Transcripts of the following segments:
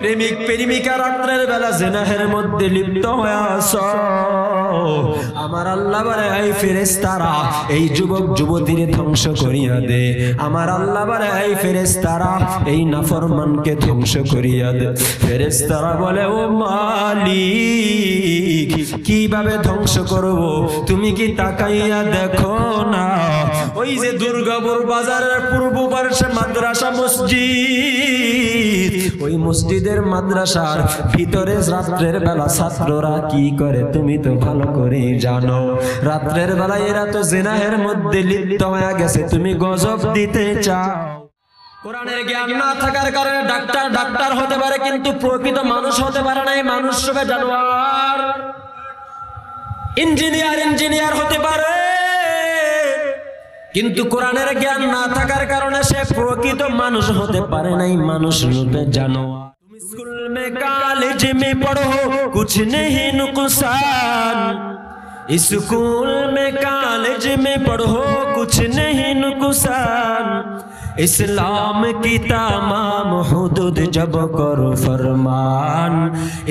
প্রেমিক প্রেমিকা রাত্রের বেলা জিনাহের মধ্যে লিপ্ত হয়ে আছো, আমার আল্লাহ বলে এই ফেরেশতারা এই যুবক যুবতীর ধ্বংস করিয়া দে। আমার আল্লাহ বলে এই ফেরেশতারা এই নাফরমানকে ধ্বংস করিয়া দে। ফেরেশতারা বলে ও মালিক কিভাবে ধ্বংস করব? তুমি কি তাকাইয়া দেখো না ওই যে দুর্গাপুর বাজারের পূর্ব পার্শ্বে মাদ্রাসা মসজিদ, ওই মসজিদের মাদ্রাসার ভিতরে রাত্রের বেলা ছাত্ররা কি করে তুমি তো ভালো করে জানো। রাত্রের বেলা এরা তো জিনাহের মধ্যে লিপ্ত হয়ে গেছে, তুমি গজব দিতে চাও। কোরআনের জ্ঞান না থাকার কারণে ডাক্তার ডাক্তার হতে পারে কিন্তু প্রকৃত মানুষ হতে পারে না। এই মানুষ হবে জানোয়ার। ইঞ্জিনিয়ার ইঞ্জিনিয়ার হতে পারে কিন্তু কোরআনের জ্ঞান না থাকার কারণে সে প্রকৃত মানুষ হতে পারে নাই, মানুষ রূপে জানোয়ার। तुम स्कूल में कॉलेज में पढ़ो कुछ नहीं नुकसान, स्कूल में कॉलेज में पढ़ो कुछ नहीं नुकसान, इस्लाम की तमाम हुदूद जब करो फरमान,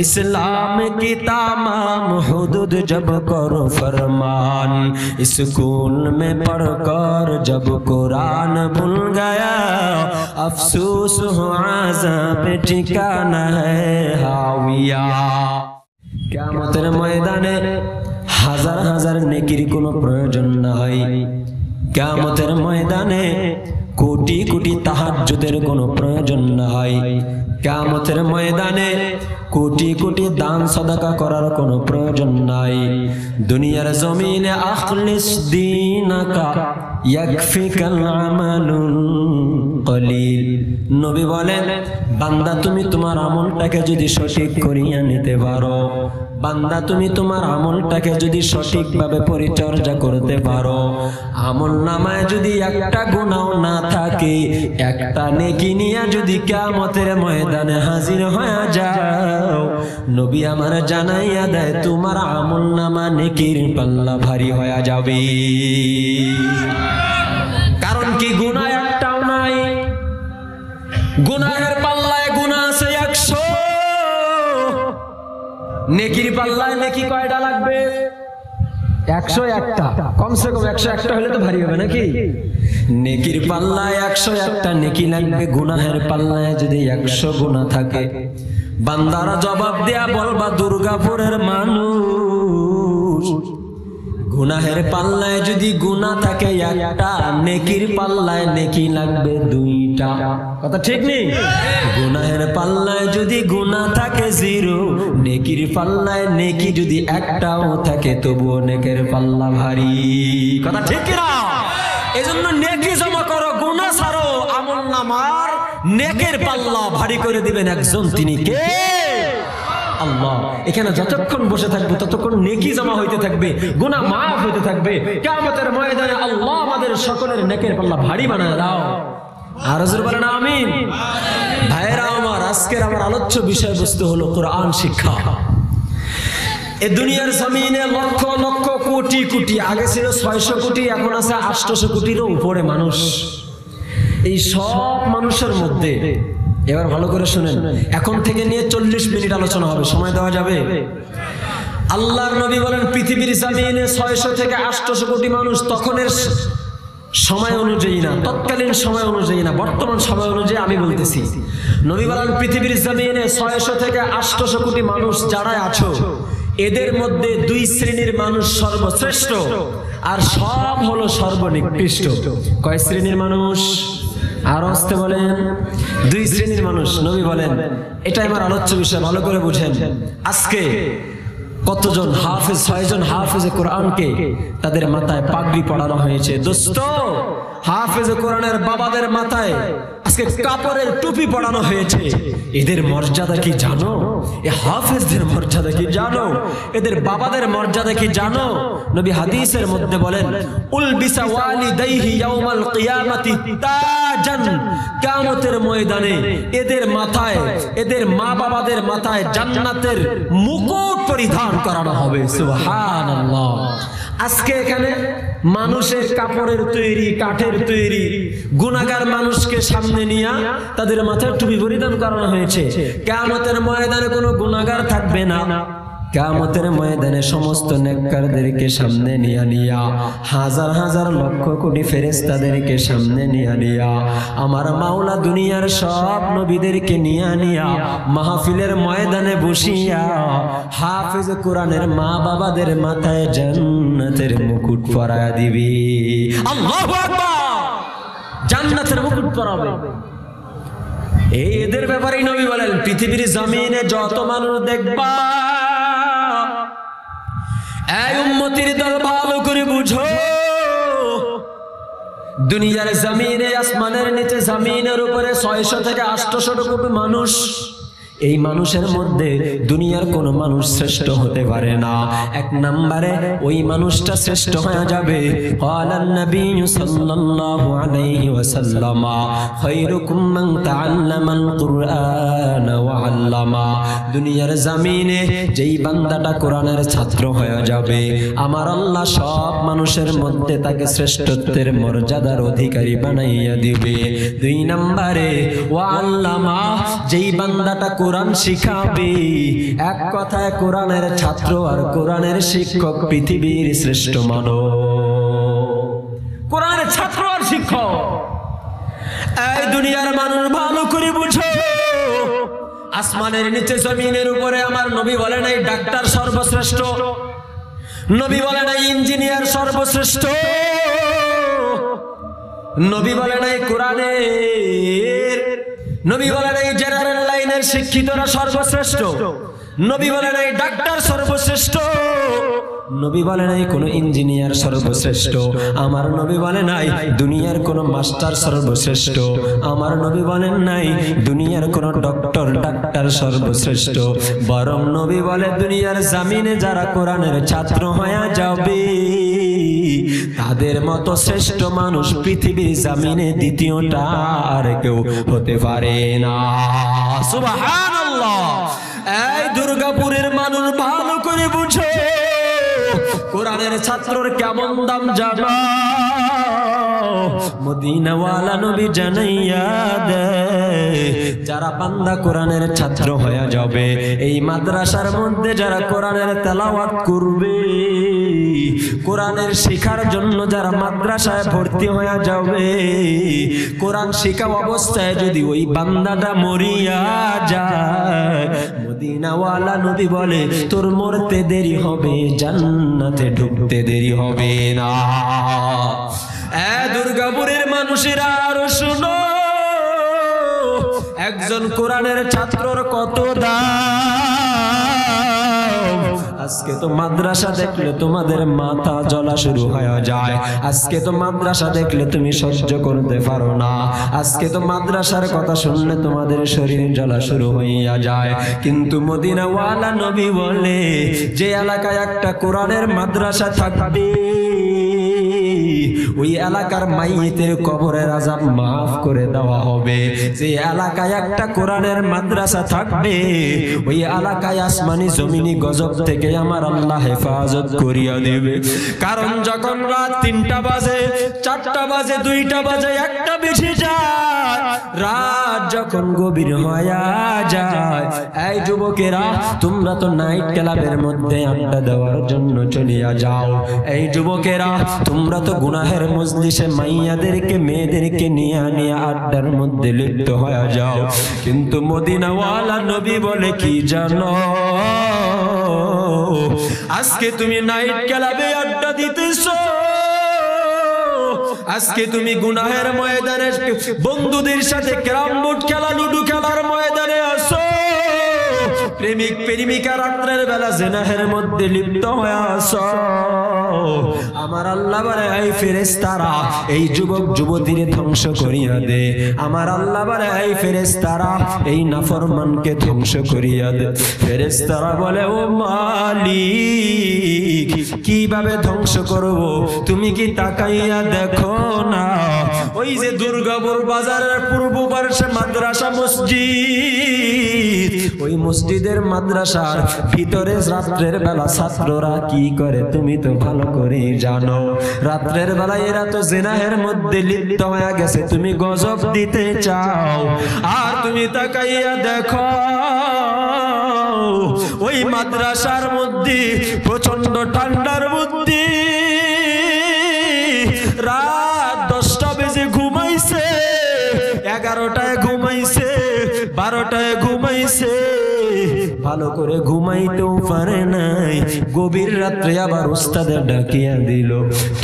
इस्लाम की तमाम हुदूद जब करो फरमान, स्कूल में पढ़कर जब कुरान भूल गया अफसोस हो आज़ाब ठिकाना है हाविया। কিয়ামতের ময়দানে হাজার হাজার নেকির কোনো প্রয়োজন নাই। কিয়ামতের ময়দানে কোটি কোটি তাহাজ্জুদের কোনো প্রয়োজন নাই। কিয়ামতের ময়দানে কোটি কোটি দান সাদাকা করার কোনো প্রয়োজন নাই। দুনিয়ার জমিনে আখলিস দীনাকা ইয়াকফিকাল আমালুল কলিল। নবী বলেন বান্দা তুমি তোমার আমলটাকে যদি সঠিক করিয়া নিতে পারো, বান্দা তুমি তোমার আমলটাকে যদি সঠিকভাবে পরিচর্যা করতে পারো, আমল নামায় যদি একটা গুনাহ না থাকে, একটা নেকি নিয়ে যদি কিয়ামতের ময়দানে হাজির হয়ে যাও, নবী আমার জানাইয়া দেয় তোমার আমল নামা নেকির পাল্লা ভারী হয়ে যাবে। কারণ কি গুনাহ একটাও নাই, গুনাহের পাল্লায় গুনাহ আছে 100, নেকির পাল্লায় নেকি কয়টা লাগবে? 101টা, কমসে কম 101টা হলে তো ভারী হবে নাকি? নেকির পাল্লায় 101টা নেকি লাগবে, গুনাহের পাল্লায় যদি 100 গুনাহ থাকে, বান্দারা জবাব দেয়া বলবা দুর্গাপুরের মানুষ গুনাহের পাল্লায় যদি গুনাহ থাকে একটা, নেকির পাল্লায় নেকি লাগবে 2টা। কথা ঠিক নেই? গুনাহের পাল্লায় যদি গুনাহ থাকে 0, নেকির পাল্লায় নেকি যদি একটাও থাকে তবুও নেকের পাল্লা ভারী। কথা ঠিক কিনা? এজন্য নেকি জমা করো, গুনাহ ছাড়ো, আমলনামার নেকের পাল্লা ভারী করে দিবেন একজন, তিনি কে? আল্লাহ। এখানে যতক্ষণ বসে থাকবে ততক্ষণ নেকি জমা হইতে থাকবে, গুনাহ মাফ হইতে থাকবে। কিয়ামতের ময়দানে আল্লাহ আমাদের সকলের নেকের পাল্লা ভারী বানায় দাও। আর হুজুর বলেন আমিন। ভাইরা আমার, আজকের আমার আলোচ্য বিষয়বস্তু হলো কোরআন শিক্ষা। এই দুনিয়ার জমিনে লক্ষ লক্ষ কোটি কোটি, আগে ছিল 600 কোটি, এখন আছে 800 কোটিরও উপরে মানুষ। এই সব মানুষের মধ্যে এবার ভালো করে শুনেন, এখন থেকে নিয়ে 40 মিনিট আলোচনা হবে, সময় দেওয়া যাবে? আল্লাহর নবী বলেন পৃথিবীর জমিনে 600 থেকে 800 কোটি মানুষ, তখনের সময় অনুযায়ী না, তৎকালীন সময় অনুযায়ী না, বর্তমান সময় অনুযায়ী আমি বলতেছি। নবী বলেন পৃথিবীর জমিনে 600 থেকে 800 কোটি মানুষ যারা আছো, এদের মধ্যে 2 শ্রেণীর মানুষ সর্বশ্রেষ্ঠ আর সব হলো সর্বনিকৃষ্ট। কয় শ্রেণীর মানুষ? আর আসতে বলেন 2 শ্রেণীর মানুষ। নবী বলেন এটাই আমার আলোচ্য বিষয়, ভালো করে বুঝেন। আজকে কতজন হাফেজ, 6 জন হাফেজে কোরআনকে তাদের মাথায় পাগড়ি পড়ানো হয়েছে। দোস্ত, হাফেজে কোরআনের বাবাদের মাথায় আজকে কাপড়ের টুপি পড়ানো হয়েছে। এদের মর্যাদা কি জানো? এই হাফেজদের মর্যাদা কি জানো? এদের বাবাদের মর্যাদা কি জানো? নবী হাদিসের মধ্যে বলেন উলবিসা ওয়ালিদাইহি ইয়াউমাল কিয়ামাতি তাজান, কিয়ামতের ময়দানে এদের মাথায়, এদের মা বাবাদের মাথায় জান্নাতের মুকুট পরিধান করানো হবে। সুবহানাল্লাহ। আজকে এখানে মানুষের কাপড়ের তৈরি, কাঠের তৈরি গুনাহগার মানুষকে সামনে নিয়ে তাদের মাথায় টুপি পরিধান করানো হয়েছে। কিয়ামতের ময়দানে কোনো গুনাহগার থাকবে না। কিয়ামতের ময়দানে সমস্ত নেককারদেরকে সামনে নিয়া হাজার হাজার লক্ষ কোটি ফেরেশতাদেরকে সামনে নিয়া আমার মাওলা দুনিয়ার সব নবীদেরকে নিয়া মাহফিলের ময়দানে বসিয়া হাফেজ কোরআনের মা বাবাদের মাথায় জান্নাতের মুকুট পরায়া দিবি। আল্লাহু আকবার। জান্নাতের মুকুট পরাবে। এই এদের ব্যাপারেই নবী বলেন, পৃথিবীর জমিনে যত মানুষ দেখবা, এই উম্মতির দল ভালো করে বুঝো, দুনিয়ার জমিনে আসমানের নিচে জমিনের উপরে 600 থেকে 800 কোটি মানুষ। এই মানুষের মধ্যে দুনিয়ার কোন মানুষ শ্রেষ্ঠ হতে পারে না। এক নম্বরে ওই মানুষটা শ্রেষ্ঠ হয়ে যাবে। ক্বালান নবী সাল্লাল্লাহু আলাইহি ওয়াসাল্লাম, খায়রুকুম মান তাআল্লামাল কুরআন ওয়া আল্লামা। দুনিয়ার জমিনে যেই বান্দাটা কোরআনের ছাত্র হয়ে যাবে, আমার আল্লাহ সব মানুষের মধ্যে তাকে শ্রেষ্ঠত্বের মর্যাদার অধিকারী বানাইয়া দিবে। দুই নম্বরে ওয়া আল্লামা, যেই বান্দাটা কোরআন শিখাবে। এক কথায় কোরআনের ছাত্র আর কোরআনের শিক্ষক পৃথিবীর শ্রেষ্ঠ মানব। কোরআনের ছাত্র আর শিক্ষক। এই দুনিয়ার মানুষ ভালো করে বুঝো, আসমানের নিচে জমিনের উপরে আমার নবী বলে নাই ডাক্তার সর্বশ্রেষ্ঠ, নবী বলে নাই ইঞ্জিনিয়ার সর্বশ্রেষ্ঠ, নবী বলে নাই কোরআনের, নবী বলে নাই জেনারেল লাইনের শিক্ষিতরা সর্বশ্রেষ্ঠ, নবী বলে নাই ডাক্তার সর্বশ্রেষ্ঠ, নবী বলে নাই কোন ইঞ্জিনিয়ার সর্বশ্রেষ্ঠ, আমার নবী বলে নাই দুনিয়ার কোন মাস্টার সর্বশ্রেষ্ঠ, আমার নবী বলেন নাই দুনিয়ার কোন ডক্টর ডাক্তার সর্বশ্রেষ্ঠ। বরং নবী বলে দুনিয়ার জমিনে যারা কোরআনের ছাত্র হয়ে যাবে, তাদের মতো শ্রেষ্ঠ মানুষ পৃথিবীর জমিনে দ্বিতীয়টা আর কেউ হতে পারে না। সুবহানাল্লাহ। এই দুর্গাপুরের মানুষ ভালো করে বুঝো, কোরআনের ছাত্রর কেমন দাম জানো, মদিনাওয়ালা নবী জানাইয়া দে। যারা বান্দা কোরআনের ছাত্র হয়ে যাবে, এই মাদ্রাসার মধ্যে যারা কোরআনের তেলাওয়াত করবে, কোরআনের শিক্ষার জন্য যারা মাদ্রাসায় ভর্তি হয়ে যাবে, কোরআন শিক্ষা অবস্থায় যদি ওই বান্দাটা মরিয়া যায়, মদিনাওয়ালা নবী বলে তোর মরতে দেরি হবে, জান্নাতে ঢুকতে দেরি হবে না। দুর্গাপুরের মানুষেরা আরো শুনো, একজন কোরআনের ছাত্রর কত দাম। আজকে তো মাদ্রাসা দেখলে তোমাদের মাথা জ্বলা শুরু হয়ে যায়, আজকে তো মাদ্রাসা দেখলে তুমি সহ্য করতে পারো না, আজকে তো মাদ্রাসার কথা শুনলে তোমাদের শরীর জ্বলা শুরু হইয়া যায়। কিন্তু মদিনাওয়ালা নবী বলে, যে এলাকায় একটা কোরআনের মাদ্রাসা থাকবে, ওই এলাকার মাইয়িতের কবরের আযাব মাফ করে দেওয়া হবে। যে এলাকায় একটা কোরআনের মাদ্রাসা থাকবে, ওই এলাকায় আসমানি জমিনি গজব থেকে আমার আল্লাহ হেফাজত করিয়া দেবে। কারণ যখন রাত 3টা বাজে, 4টা বাজে, 2টা বাজে, 1টা বেজে যায়, রাত যখন গভীর হয়ে যায়, এই যুবকেরা তোমরা তো নাইট ক্লাবের মধ্যে আড্ডা দেওয়ার জন্য চলিয়া যাও। এই যুবকেরা তোমরা তো গুনাহের মজলিসে মাইয়াদেরকে মেয়েদেরকে নিয়ে আড্ডার মধ্যে লিপ্ত হয়ে যাও। কিন্তু মদিনাওয়ালা নবী বলে কি জানো, আজকে তুমি নাইট ক্লাবে আড্ডা দিতেছো, আজকে তুমি গুনাহের ময়দানে বন্ধুদের সাথে ক্যারাম বোর্ড খেলা, লুডু খেলার ময়দানে আসো, প্রেমিক প্রেমিকা রাত্রের বেলা জিনাহের মধ্যে লিপ্ত হয়ে আসো। আমার আল্লাহ বলে, এই ফেরেশতারা এই যুবক যুবতীর ধ্বংস করিয়া দে। আমার আল্লাহ বলে, এই ফেরেশতারা এই নাফরমানকে ধ্বংস করিয়া দে। ফেরেশতারা বলে, ও মালিক কিভাবে ধ্বংস করব, তুমি কি তাকাইয়া দেখো না, ওই যে দুর্গাপুর বাজারের পূর্ব পার্শ্বে মাদ্রাসা মসজিদ, ওই মসজিদের মাদ্রাসার ভিতরে রাত্রের বেলা ছাত্ররা কি করে তুমি তো ভালো করে জানো। রাত্রের বেলা এরা তো জিনাহের মধ্যে লিপ্ত হয়ে গেছে, তুমি গজব দিতে চাও। আর তুমি তাকাইয়া দেখো ওই মাদ্রাসার মধ্যে প্রচন্ড ঠান্ডার মধ্যে রাত 10টা বেজে ঘুমাইছে, 11টায় ঘুমাইছে, 12টায় ঘুমাইছে, ভালো করে ঘুমাইতেও পারে নাই। গভীর রাত্রে আবার উস্তাদের ডাকিয়া দিল,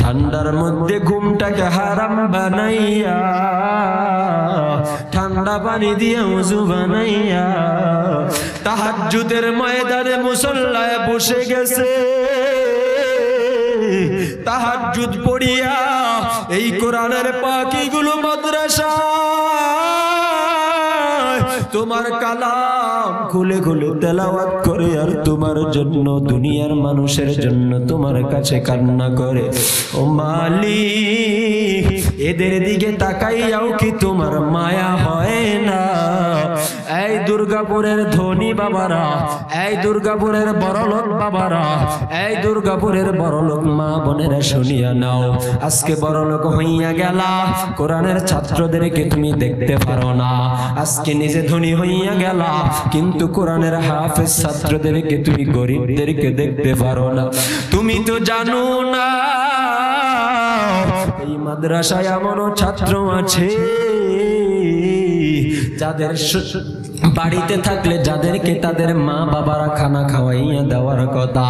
ঠান্ডার মধ্যে ঘুমটাকে হারাম বানাইয়া ঠান্ডা পানি দিয়ে ওযু বানাইয়া তাহাজ্জুদের ময়দানে মুসল্লায় বসে গেছে। তাহাজ্জুদ পড়িয়া এই কোরআনের পাখিগুলো মাদ্রাসা তোমার কালাম খুলে খুলে তেলাওয়াত করে আর তোমার জন্য দুনিয়ার মানুষের জন্য তোমার কাছে কান্না করে। ও মালিক, এদের দিকে তাকাইয়াও কি তোমার মায়া হয় না? এই দুর্গাপুরের ধনী বাবারা, এই দুর্গাপুরের বড়লোক বাবারা, এই দুর্গাপুরের বড়লোক মা বোনেরা শুনিয়া নাও। আজকে বড়লোক হইয়া গেলা, কোরআনের ছাত্রদেরকে তুমি দেখতে পারো না। আজকে নিজে ধনী হইয়া গেলা, কিন্তু কোরআনের হাফেজ ছাত্রদেরকে তুমি গরিবদেরকে দেখতে পারো না। তুমি তো জানো না এই মাদ্রাসায় এমনও ছাত্র আছে যাদের বাড়িতে থাকলে যাদেরকে তাদের মা বাবারা খানা খাওয়াইয়া দেওয়ার কথা,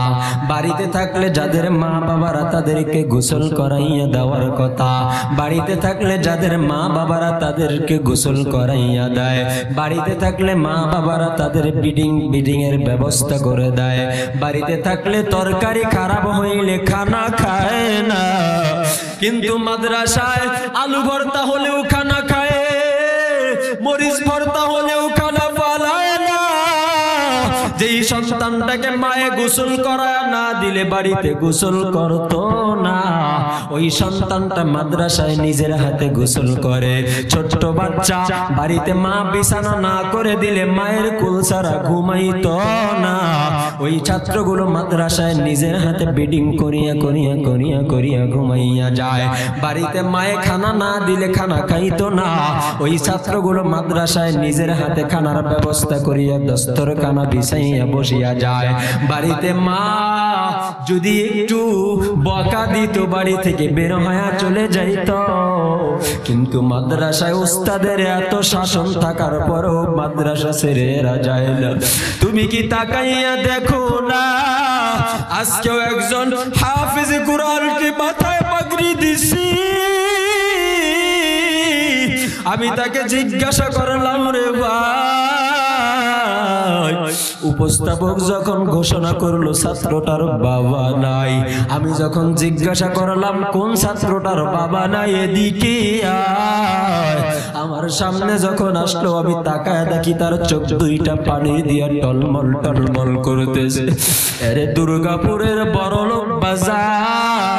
বাড়িতে থাকলে যাদের মা বাবারা তাদেরকে গোসল করাইয়া দেওয়ার কথা, বাড়িতে থাকলে যাদের মা বাবারা তাদেরকে গোসল করাইয়া দেয়, বাড়িতে থাকলে মা বাবারা তাদের বিডিং এর ব্যবস্থা করে দেয়, বাড়িতে থাকলে তরকারি খারাপ হইলে খানা খায় না, কিন্তু মাদ্রাসায় আলু ভর্তা হলেও খানা খায়, মরিচ ভর্তা হলেও খানা পালায় না। যেই সন্তানটাকে মায়ে গোসল করায় না দিলে বাড়িতে গোসল করতো না, ওই সন্তানটা মাদ্রাসায় নিজের হাতে গোসল করে। ছোট্ট বাচ্চা বাড়িতে মা বিছানা না করে দিলে মায়ের কোল ছাড়া ঘুমাইতো না। ওই ছাত্রগুলো মাদ্রাসায় নিজের হাতে বিডিং করিয়া করিয়া করিয়া করিয়া ঘুমাইয়া যায়। বাড়িতে মায়ে খানা না দিলে খানা খাইতো না। ওই ছাত্রগুলো মাদ্রাসায় নিজের হাতে খানার ব্যবস্থা করিয়া দস্তরখানা বিছাইয়া বসিয়া যায়। বাড়িতে মা যদি একটু বকা দিত বাড়ি থেকে বের হয়ে চলে যাইত, কিন্তু মাদ্রাসায় উস্তাদের এত শাসন থাকার পরও মাদ্রাসা ছেড়ে এরা যায় না। তুমি কি তাকাইয়া দেখো না, আজকেও একজন হাফেজ কুরআনকে মাথায় পাগড়ি দিছি, আমি তাকে জিজ্ঞাসা করলাম, রে ভাই, উপস্থাপক যখন ঘোষণা করলো ছাত্রটার বাবা নাই, আমি যখন জিজ্ঞাসা করলাম কোন ছাত্রটার বাবা নাই, এদিকে আয়, আমার সামনে যখন আসলো আমি তাকায় দেখি তার চোখ দুইটা পানি দিয়া টলমল টলমল করতেছে। আরে দুর্গাপুরের বড়লোক বাজার,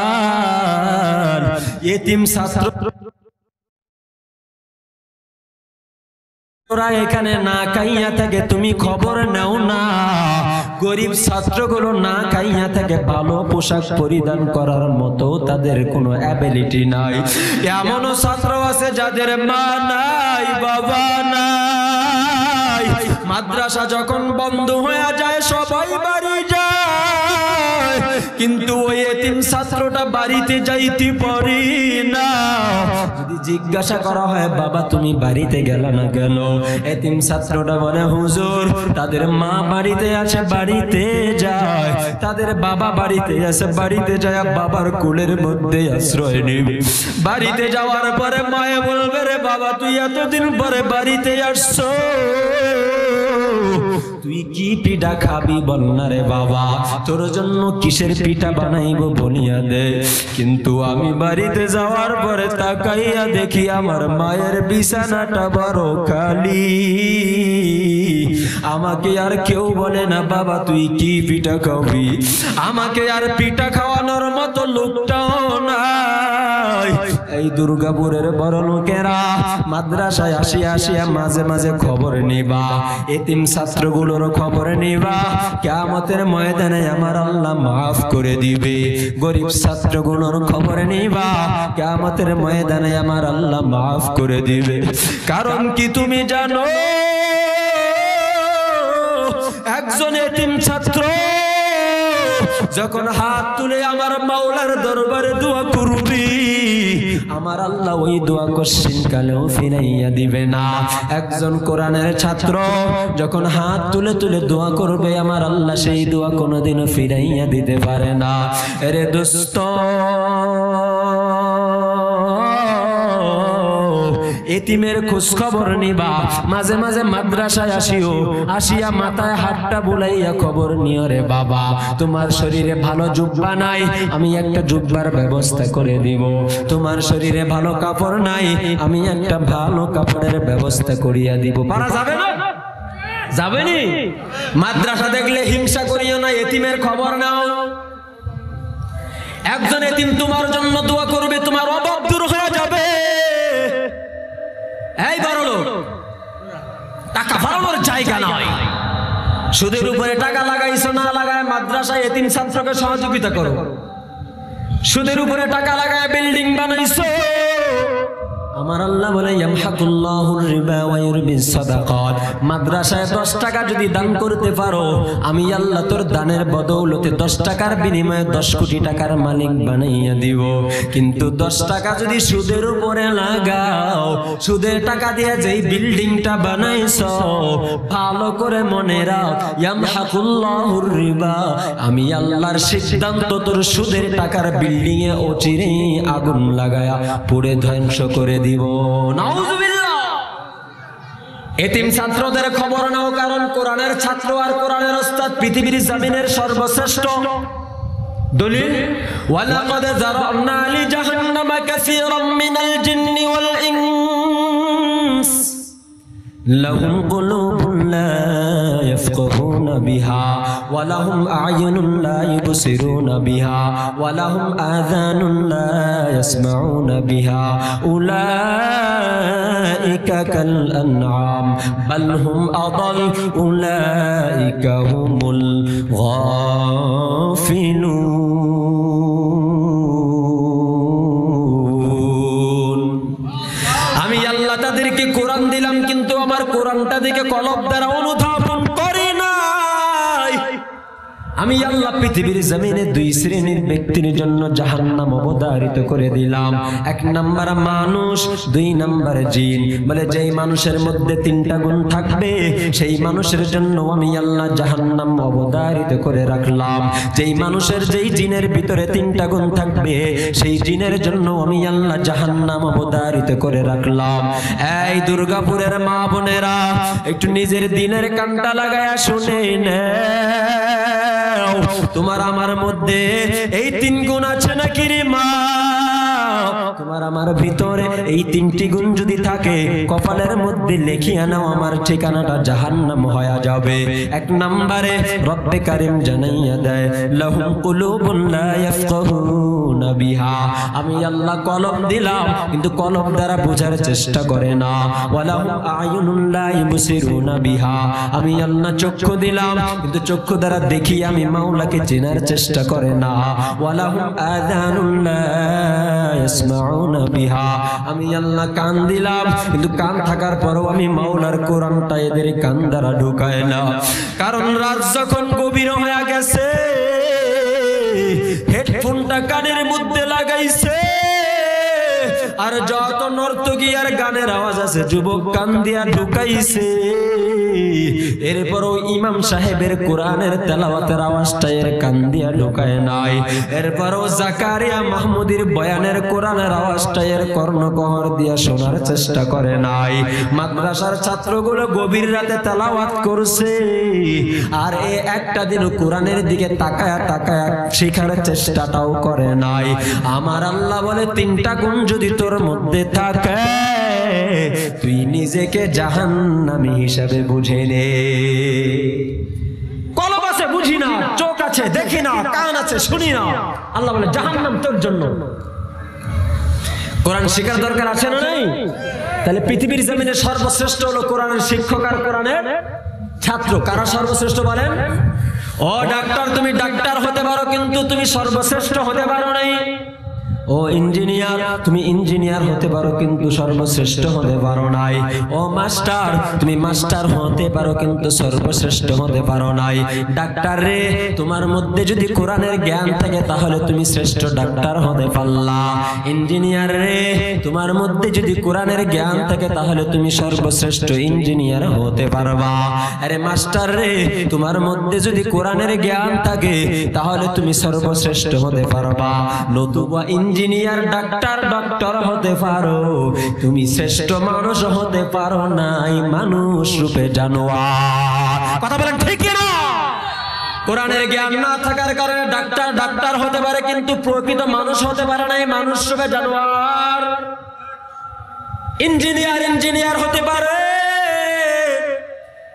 এতিম ছাত্র এখানে না খাইয়া থাকে, তুমি খবর নাও না। গরিব ছাত্রগুলো না খাইয়া থাকে, ভালো পোশাক পরিধান করার মতো তাদের কোনো অ্যাবিলিটি নাই। এমনও ছাত্র আছে যাদের মা নাই, বাবা নাই। মাদ্রাসা যখন বন্ধ হয়ে যায় সবাই বাড়ি যায়, কিন্তু ওই এতিম ছাত্রটা বাড়িতে যাইতে পারি না। যদি জিজ্ঞাসা করা হয়, বাবা তুমি বাড়িতে গেল না কেন? এতিম ছাত্রটা বলে, হুজুর তাদের মা বাড়িতে আছে, বাড়িতে যায়, তাদের বাবা বাড়িতে আছে, বাড়িতে যায় বাবার কোলের মধ্যে আশ্রয় নেবে। বাড়িতে যাওয়ার পরে মায়ে বলবে, রে বাবা তুই এতদিন পরে বাড়িতে আসছো, তুই কি পিঠা খাবি বল না রে বাবা, তোর জন্য কিসের পিঠা বানাইবো বলিয়া দে। কিন্তু আমি বাড়িতে যাওয়ার পরে তাকাইয়া দেখি আমার মায়ের বিছানাটা বড় খালি। আমাকে আর কেউ বলে না, বাবা তুই কি পিঠা খাবি, আমাকে আর পিঠা খাওয়ানোর মতো লোকটাও নাই। এই দুর্গাপুরের বড় লোকেরা মাদ্রাসায় আসিয়া মাঝে মাঝে খবর নিবা, এতিম ছাত্রগুলোর খবর নিবা। কিয়ামতের ময়দানে আমার আল্লাহ মাফ করে দিবে। গরিব ছাত্রগুলোর খবর নিবা, কিয়ামতের ময়দানে আমার আল্লাহ মাফ করে দিবে। কারণ কি তুমি জানো, একজন এতিম ছাত্র যখন হাত তুলে আমার মাওলার দরবারে দোয়া করবি, আমার আল্লাহ ওই দোয়া কোশ্চিন কালেও ফিরাইয়া দিবে না। একজন কোরআনের ছাত্র যখন হাত তুলে তুলে দোয়া করবে, আমার আল্লাহ সেই দোয়া কোনোদিনও ফিরাইয়া দিতে পারে না। আরে দোস্ত, এতিমের খোঁজ খবর নিবা, মাঝে মাঝে মাদ্রাসায় আসিয়া মাথায় হাতটা বুলাইয়া খবর নিও। রে বাবা, তোমার শরীরে ভালো জুব্বা নাই, আমি একটা জুব্বার ব্যবস্থা করে দিব। তোমার শরীরে ভালো কাপড় নাই, আমি একটা ভালো কাপড়ের ব্যবস্থা করিয়া দিব। পারা যাবে না? যাবেনি? মাদ্রাসা দেখলে হিংসা করিও না, এতিমের খবর নাও। একজন এতিম তোমার জন্য দোয়া করবে, তোমার অভাব দূর হয়ে যাবে। এই বড় লোক, টাকা ফালানোর জায়গা নয়, সুদের উপরে টাকা লাগাইছো, না লাগায় মাদ্রাসায় এতিম ছাত্রকে সহযোগিতা করো। সুদের উপরে টাকা লাগায় বিল্ডিং বানাইছো, আমার আল্লাহ বলে ইয়ামহাকুল্লাহুর রিবা ওয়া ইউরবিস সাদাকাত। মাদ্রাসায় 10 টাকা যদি দান করতে পারো, আমি আল্লাহ তোর দানের বদৌলতে 10 টাকার বিনিময়ে 10 কোটি টাকার মালিক বানাইয়া দিব। কিন্তু 10 টাকা যদি সুদের উপরে লাগাও, সুদের টাকা দিয়ে যেই বিল্ডিংটা বানাইছো, ভালো করে মনে রাখ, ইয়ামহাকুল্লাহুর রিবা, আমি আল্লাহর সিদ্ধান্ত তোর সুদের টাকার বিল্ডিং এ অচিরেই আগুন লাগায়া পুড়ে ধ্বংস করে দিব। নাউজুবিল্লাহ। এতিম ছাত্রদের খবর নাও, কারণ কোরআনের ছাত্র আর কোরআনের ওস্তাদ পৃথিবীর জমিনের সর্বশ্রেষ্ঠ। দলিল, ওয়ালাকাদ যারানা লিজাহান্নামা কাসীরাম মিনাল জিন্নি ওয়াল ইনস লাহুম কুলুবুন লা ইয়াফকাহুনা বিহা ওয়া লাহুম আ'য়ুনুন লা ইবসিরুনা বিহা ওয়া লাহুম আযানুন লা ইয়াসমাউনা বিহা উলাইকা কাল আনআম বাল হুম আদাল উলাইকা হুমুল গাফিলুন। আমি আল্লাহ তাদেরকে কোরআন দিলাম, কিন্তু আমার কোরআনটা দিকে কলব দ্বারা অনুধাবন করে নাই। আমি আল্লাহ পৃথিবীর জমিনে 2 শ্রেণীর ব্যক্তির জন্য জাহান্নাম অবধারিত করে দিলাম। 1 নাম্বার মানুষ, 2 নাম্বার জিন। বলে যেই মানুষের মধ্যে 3টা গুণ থাকবে, সেই মানুষের জন্য আমি আল্লাহ জাহান্নাম অবধারিত করে রাখলাম। যেই মানুষের, যেই জিনের ভিতরে 3টা গুণ থাকবে, সেই জিনের জন্য আমি আল্লাহ জাহান্নাম অবধারিত করে রাখলাম। এই দুর্গাপুরের মা বোনেরা, একটু নিজের দিনের কানটা লাগায়া শুনে নাও, তোমার আমার মধ্যে এই 3 গুণ আছে নাকি রে মা? তোমার আমার ভিতরে এই 3টি গুণ যদি থাকে, কপালের মধ্যে লিখিয়া নাও, আমার ঠিকানাটা জাহান্নাম হয়ে যাবে। 1 নম্বরে রব্বে কারীম জানাইয়া দেয়, লাহুম কুলুবুন লা ইয়াফকাহুনা বিহা, আমি আল্লাহ কলম দিলাম, কিন্তু কলম দ্বারা বোঝার চেষ্টা করে না। ওয়া লাহুম আ'য়ুনুন লা ইবসিরুনা বিহা, আমি আল্লাহ চক্ষু দিলাম, কিন্তু চক্ষু দ্বারা দেখি আমি মাওলাকে চেনার চেষ্টা করে না। ওয়া লাহুম আযানুন লা ইয়াসমাউনা বিহা, আমি আল্লাহ কান দিলাম, কিন্তু কান থাকার পরেও আমি মাওলার কোরআনটা এদের কান দ্বারা ঢুকায় না। কারণ রাত যখন গভীর হয়ে গেছে, হেডফোনটা কানের মধ্যে লাগাইছে, আর যত নর্তকী আর গানের আওয়াজ আছে যুবক কান দিয়া ঢুকাইছে। এরপরও ইমাম সাহেবের কোরআনের তেলাওয়াতের আওয়াজটা এর কান দিয়া ঢুকায় নাই। এরপরও জাকারিয়া মাহমুদির বয়ানের কোরআনের আওয়াজটা এর কর্ণকহর দিয়া শোনার চেষ্টা করে নাই। মাদ্রাসার ছাত্রগুলো গভীর রাতে তেলাওয়াত করছে, আর এ একটা দিন কোরআনের দিকে তাকায়া তাকায়া শেখার চেষ্টাটাও করে নাই। আমার আল্লাহ বলে 3টা গুণ যদি তোর মধ্যে থাকে, তুই নিজেকে জাহান্নামী হিসাবে বুঝে নে। কলব আছে বুঝি না, চোখ আছে দেখি না, কান আছে শুনি না, আল্লাহ বলে জাহান্নাম তোর জন্য। কোরআন শেখার দরকার আছে না নাই? তাহলে পৃথিবীর জমিনে সর্বশ্রেষ্ঠ হলো কোরআনের শিক্ষক আর কোরআনের ছাত্র। কারা সর্বশ্রেষ্ঠ বলেন? ও ডাক্তার, তুমি ডাক্তার হতে পারো কিন্তু তুমি সর্বশ্রেষ্ঠ হতে পারো নাই। ও ইঞ্জিনিয়ার, তুমি ইঞ্জিনিয়ার হতে পারো কিন্তু সর্বশ্রেষ্ঠ হতে পারো নাই। ও মাস্টার, তুমি মাস্টার হতে পারো কিন্তু সর্বশ্রেষ্ঠ হতে পারো নাই। ডাক্তার রে, তোমার মধ্যে যদি কোরআনের জ্ঞান থাকে তাহলে তুমি শ্রেষ্ঠ ডাক্তার হতে পারলা। ইঞ্জিনিয়ার রে, তোমার মধ্যে যদি কোরআনের জ্ঞান থাকে তাহলে তুমি সর্বশ্রেষ্ঠ ইঞ্জিনিয়ার হতে পারবা। আরে মাস্টার রে, তোমার মধ্যে যদি কোরআনের জ্ঞান থাকে তাহলে তুমি সর্বশ্রেষ্ঠ হতে পারবা। নতুবা ইঞ্জিনিয়ার ডাক্তার ডক্টর হতে পারো, তুমি শ্রেষ্ঠ মানুষ হতে পারো নাই, মানুষ রূপে জানোয়ার। কথা বলেন ঠিক না? কোরআনের জ্ঞান না থাকার কারণে ডাক্তার ডাক্তার হতে পারে কিন্তু প্রকৃত মানুষ হতে পারে নাই, মানুষ রূপে জানোয়ার। ইঞ্জিনিয়ার ইঞ্জিনিয়ার হতে পারে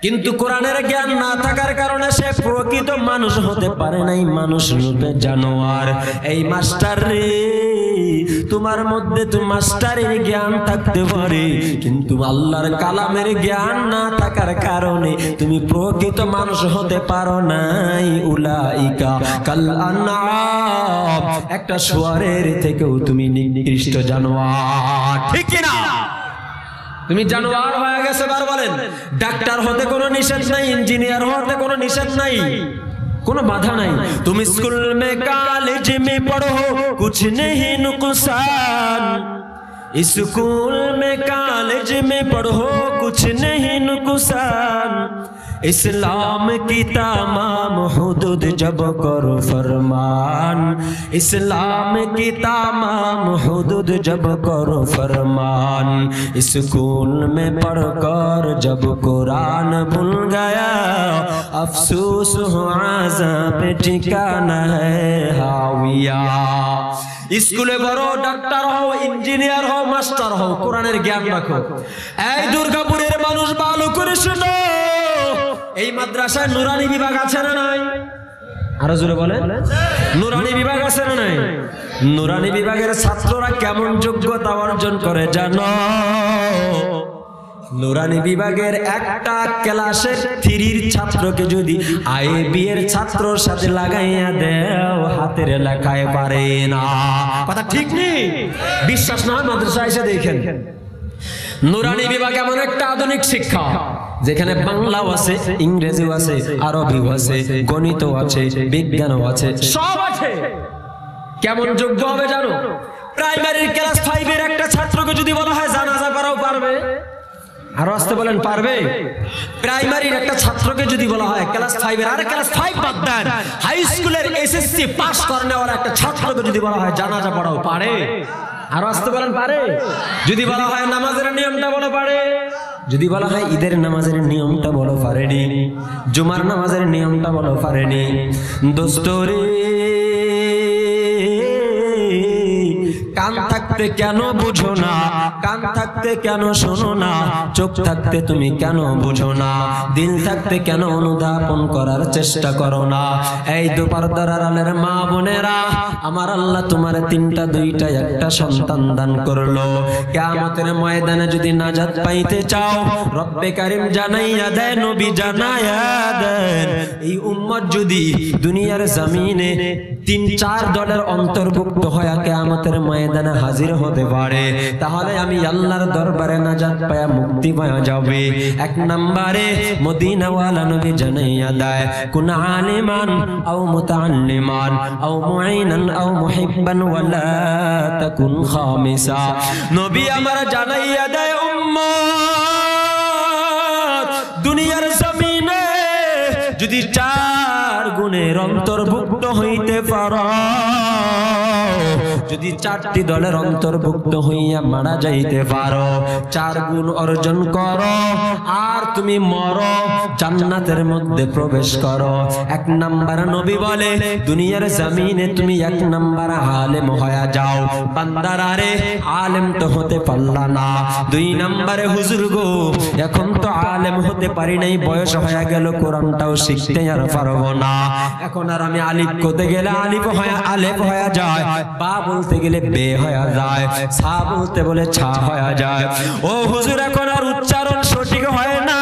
কিন্তু কোরআনের জ্ঞান না থাকার কারণে সে প্রকৃত মানুষ হতে পারে নাই, মানুষ রূপে জানোয়ার। এই মাস্টার রে, তোমার মধ্যে তো মাস্টারের জ্ঞান থাকতে পারে কিন্তু আল্লাহর কালামের জ্ঞান না থাকার কারণে তুমি প্রকৃত মানুষ হতে পারো নাই। উলাইকা কাল আনআম, একটা শুয়োরের থেকেও তুমি নিকৃষ্ট জানোয়ার। ঠিক না? তুমি জানোয়ার হয়ে গেছে। বার বলেন, ডাক্তার হতে কোনো নিষেধ নাই, ইঞ্জিনিয়ার হতে কোনো নিষেধ নাই, কোনো বাধা নাই। तुम स्कूल में कॉलेज में पढ़ो कुछ नहीं नुकसान, स्कूल में कॉलेज में पढ़ो कुछ नहीं नुकसान, इस्लाम की तमाम हुदूद जब करो फरमान, इस्लाम की तमाम हुदूद जब करो फरमान, स्कूल में पढ़कर जब कुरान भूल गया अफसोस हो आज़ाब ठिकाना है हाविया। স্কুলে বড়, ডাক্তার হও, ইঞ্জিনিয়ার হও, মাস্টার হও, কোরআনের জ্ঞান রাখো। এই দুর্গাপুরের মানুষ ভালো করে শোনো, এই মাদ্রাসায় নুরানি বিভাগ আছে না নাই? আরো জোরে বলেন, নুরানি বিভাগ আছে না নাই? নুরানি বিভাগের ছাত্ররা কেমন যোগ্যতা অর্জন করে জানো? নুরানি বিভাগের একটা ক্লাসের 3 ছাত্রকে যদি আইবি এর ছাত্রর সাথে লাগাইয়া দেও হাতের লেখায় পারে না। কথা ঠিক নেই? বিশ্বাস না হয় মাদ্রাসা এসে দেখেন। নুরানি বিভাগ এমন একটা আধুনিক শিক্ষা যেখানে বাংলাও আছে, ইংরেজিও আছে, আরবিও আছে, গণিতও আছে, বিজ্ঞানও আছে, সব আছে। কেমন যোগ্য হবে জানো? প্রাইমারির ক্লাস 5 এর একটা ছাত্রকে যদি বলা হয় জানাজা পড়াও পারবে? আরো আসতে বলেন, পারবে? প্রাইমারির একটা ছাত্রকে যদি বলা হয় ক্লাস 5 এর, আরে ক্লাস 5 বাদ দেন, হাই স্কুলের এসএসসি পাস করনে ওর একটা ছাত্রকে যদি বলা হয় জানাজা পড়াও, পারে? আরো আসতে বলেন, পারে? যদি বলা হয় নামাজের নিয়মটা বলো, পারে? যদি বলা হয় ঈদের নামাজের নিয়মটা বলো, পারেনি? জুমার নামাজের নিয়মটা বলো, পারেনি? দোস্তরে কান থাকতে কেন বুঝো না? কান থাকতে কেন শোনো না? চোখ থাকতে তুমি কেন বুঝো না? দিল থাকতে কেন অনুধাবন করার চেষ্টা করো না? এই দুপারদার আলের মা বোনেরা, আমার আল্লাহ তোমার 3টা 2টা 1টা সন্তান দান করলো। কিয়ামতের ময়দানে যদি নাজাত পাইতে চাও, রব্বে কারীম জানাইয়া দেন, নবী জানাইয়া দেন, এই উম্মত যদি দুনিয়ার জমিনে 3-4 দলের অন্তর্ভুক্ত হয়ে কিয়ামতের ময়দানে হাজির হতে পারে তাহলে আমি আল্লাহর দরবারে নাজাত পায়া মুক্তি পাওয়া যাবে। 1 নম্বরে মদিনা ওয়ালা নবী জানাইয়া দেয়, কুন আলিমান আও মুতাআল্লিমান আও মুঈনান আও মুহিব্বান ওয়ালা তাকুন খামিসা। নবী আমার জানাইয়া দেয়, উম্মত দুনিয়ার জমিনে যদি 4 গুণের অন্তর্ভুক্ত হইতে পারো, যদি 4টি দলের অন্তর্ভুক্ত হইয়া মারা যাইতে পারো, 4 গুণ অর্জন করো, আর তুমি মরো, জান্নাতের মধ্যে প্রবেশ করো। 1 নাম্বার নবী বলে, দুনিয়ার জমিনে তুমি 1 নাম্বার আলেম হয়ে যাও। বান্দারা রে, আলেম তো হতে পারলা না। 2 নাম্বারে, হুজুর গো এখন তো আলেম হতে পারি নাই, বয়স হয়ে গেল, কোরআনটাও শিখতে আর পারবো না। এখন আর আমি আলিফ করতে গেলে আলিফ হয় আলেফ হয়ে যায়, বা বলতে গেলে বে হয়ে যায়, সা বলতে বলে ছা হয়ে যায়। ও হুজুর এখন আর উচ্চারণ সঠিক হয় না।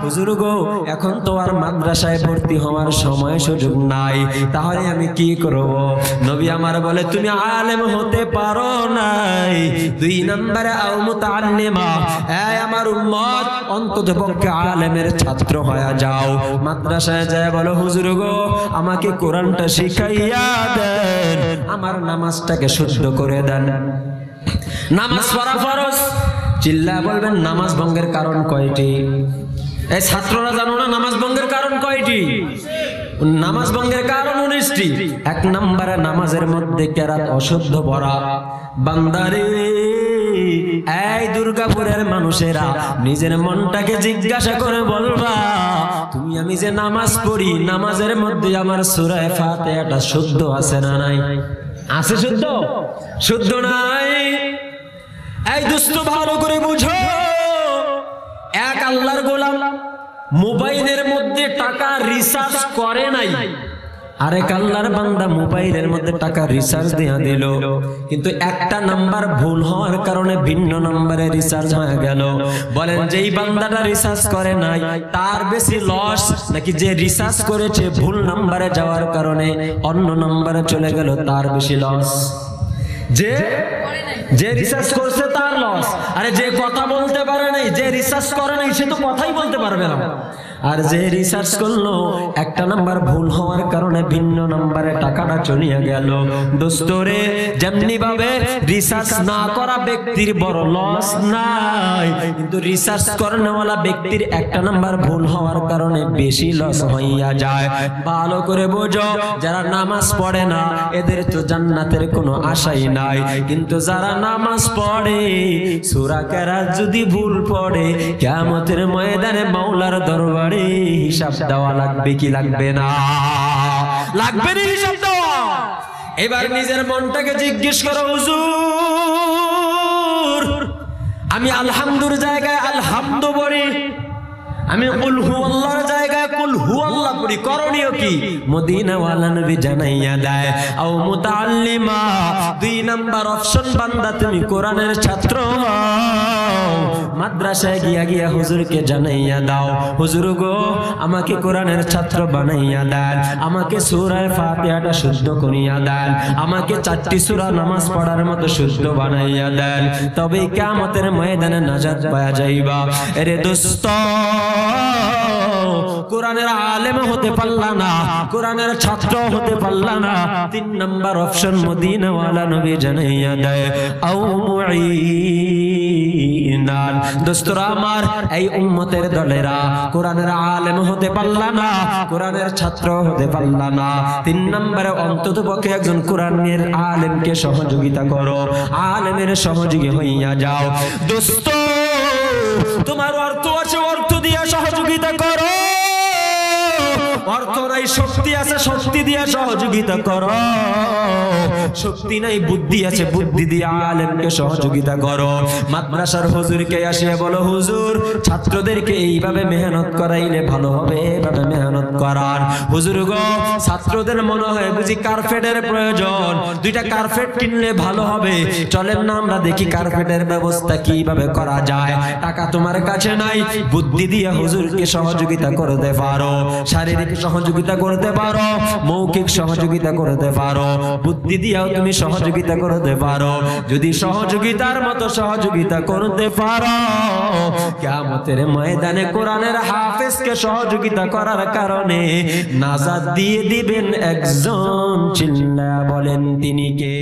হুজুর গো এখন তো আর মাদ্রাসায় ভর্তি হওয়ার সময় সুযোগ নাই, তাহলে আমি কি করব? নবী আমার বলে তুমি আলেম হতে পারো নাই, 2 নম্বরে আও মুতাআল্লিমা, এই আমার উম্মত অন্ততপক্ষে আলেমের ছাত্র হয়ে যাও। মাদ্রাসায় যায় বলো হুজুর গো আমাকে কোরআনটা শিখাইয়া দেন, আমার নামাজটাকে শুদ্ধ করে দেন। নামাজ পড়া ফরজ। চিল্লা বলবেন নামাজ ভঙ্গের কারণ কয়টি? এই ছাত্ররা জানো না নামাজ ভঙ্গের কারণ কয়টি? নামাজ ভঙ্গের কারণ 19টি। 1 নম্বরে নামাজের মধ্যে কেরাত অশুদ্ধ পড়া। বান্দারে এই দুর্গাপুরের মানুষেরা নিজের মনটাকে জিজ্ঞাসা করে বলবা, তুমি আমি যে নামাজ পড়ি নামাজের মধ্যে আমার সূরা ফাতিহাটা শুদ্ধ আছে না নাই? আছে শুদ্ধ? শুদ্ধ নাই। এই দোস্ত ভালো করে বুঝো, এক আল্লাহর গোলাম মোবাইলের মধ্যে টাকা রিসার্চ করে নাই, আরেক আল্লাহর বান্দা মোবাইলের মধ্যে টাকা রিসার্চ দিয়া দিল, কিন্তু একটা নাম্বার ভুল হওয়ার কারণে ভিন্ন নম্বরে রিসার্চ হয়ে গেল। বলেন যেই বান্দাটা রিসার্চ করে নাই তার বেশি লস, নাকি যে রিসার্চ করেছে ভুল নম্বরে যাওয়ার কারণে অন্য নম্বরে চলে গেল তার বেশি লস? যে রিসার্চ করছে তার লস। আরে যে কথা বলতে পারে নাই, যে রিসার্চ করে নাই সে তো কথাই বলতে পারবে না। আর যে রিসার্চ করলো একটা নাম্বার ভুল হওয়ার কারণে ভিন্ন নম্বরে টাকাটা চলিয়া গেল। দোস্তরে যেমনি ভাবে রিসার্চ না করা ব্যক্তির বড় লস নাই, কিন্তু রিসার্চ করানোওয়ালা ব্যক্তির একটা নাম্বার ভুল হওয়ার কারণে বেশি লস হইয়া যায়। ভালো করে বোঝো, যারা নামাজ পড়ে না এদের তো জান্নাতের কোনো আশাই নাই, কিন্তু যারা নামাজ পড়ে সূরা কেরাত যদি ভুল পড়ে কিয়ামতের ময়দানে মাওলার দরবারে হিসাব দেওয়া লাগবে কি লাগবে না? লাগবে না হিসাব দেওয়া। এবার নিজের মনটাকে জিজ্ঞেস করো, হুজুর আমি আলহামদুর জায়গায় আলহামদু পড়ি, আমি কুল হুয়াল্লাহর জায়গায় কুল হুয়াল্লাহ পড়ি, করণীয় কি? মদিনা ওয়ালা নবী জানাইয়া দেয় আও মুতাআল্লিমা, 2 নাম্বার অপশন বান্দা তুমি কোরআনের ছাত্র হও। মাদ্রাসায় গিয়া হুজুরকে জানাইয়া দাও, হুজুর গো আমাকে কোরআনের ছাত্র বানাইয়া দেন, আমাকে সূরা ফাতিহাটা শুদ্ধ করিয়া দেন, আমাকে 4টি সূরা নামাজ পড়ার মতো শুদ্ধ বানাইয়া দেন, তবে কিয়ামতের ময়দানে নাজাত পাওয়া যাইবা। আরে দোস্ত কোরআনের আলেম হতে পারলা না, কোরআনের ছাত্র হতে পারলা না, 3 নাম্বার অপশন মদিনা ওয়ালা নবী জানাইয়া দেয় আও মুঈনান। দোস্তরা আমার, এই উম্মতের দলেরা কোরআনের আলেম হতে পারলা না, কোরআনের ছাত্র হতে পারলা না, 3 নম্বরে অন্ততপক্ষে একজন কোরআনের আলেমকে সহযোগিতা করো, আলেমের সহযোগী হইয়া যাও। দোস্ত তোমার অর্থ আছে, অর্থ দিয়ে সহযোগিতা করো, অর্থ নাই শক্তি আছে, শক্তি দিয়ে সহযোগিতা করো, শক্তি নাই বুদ্ধি আছে, বুদ্ধি দিয়ে আলেমকে সহযোগিতা করো। মাদ্রাসার হুজুরকে আসিয়া বলো, হুজুর ছাত্রদেরকে এইভাবে মেহনত করাইলে ভালো হবে, এইভাবে মেহনত করান। হুজুর গো ছাত্রদের মনে হয় বুঝি কার্পেটের প্রয়োজন, 2টা কার্পেট কিনলে ভালো হবে, চলেন না আমরা দেখি কার্পেটের ব্যবস্থা কিভাবে করা যায়। টাকা তোমার কাছে নাই, বুদ্ধি দিয়ে হুজুরকে সহযোগিতা করতে পারো, শারীরিক সহযোগিতা করতে পারো, মৌখিক সহযোগিতা করতে পারো, বুদ্ধি দিয়েও তুমি সহযোগিতা করতে পারো। যদি সহযোগিতার মতো সহযোগিতা করতে পারো, কিয়ামতের ময়দানে কোরআনের হাফেজকে সহযোগিতা করার কারণে নাজাত দিয়ে দিবেন একজন। চিল্লা বলেন তিনি কে?